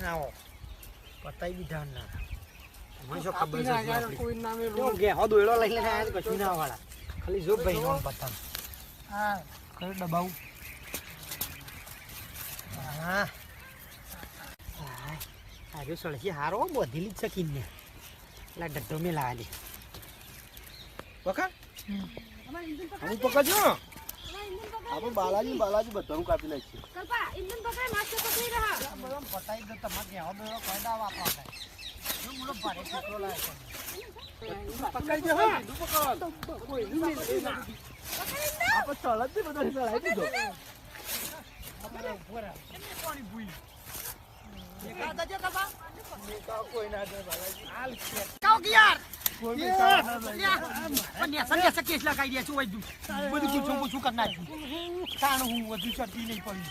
આવો પતાઈ દીધા ના મને શું ખબર છે કોઈ નામે કે હો દોયડો લઈને આયા તો કશું ના વાળા ખાલી જો ભાઈ નો પતંગ હા કર દબાવું હા આજે સળસી હારો બોધેલી જ શકીને એટલે ડટ્ટો મે લાવી પકડ હું પકડજો આપણે બાલાજી બધાનું કાપી નાખીએ કલ્પા ઇન્જન પકડ માસ્ટર પકડી રહા બધો પતાઈ દો તમારે કે હવે બેડો કોયડા વાપરો થાય જો મોડો ભારે કેટલો લાગે પકડજો હા પકડ કોઈ નહીં આપણે ચળત થી બધા ચડાઈ દીધો આપણે ઉપર પાણી ભૂઈ એકા દજે કબા કોઈ ના દે બાલાજી હાલ કે કાવ કે યાર પણ કેસ લગાઈ દે છું બધું પૂછું કર નાખ્યું તાણ હું વધુ ચડતી નહીં પડી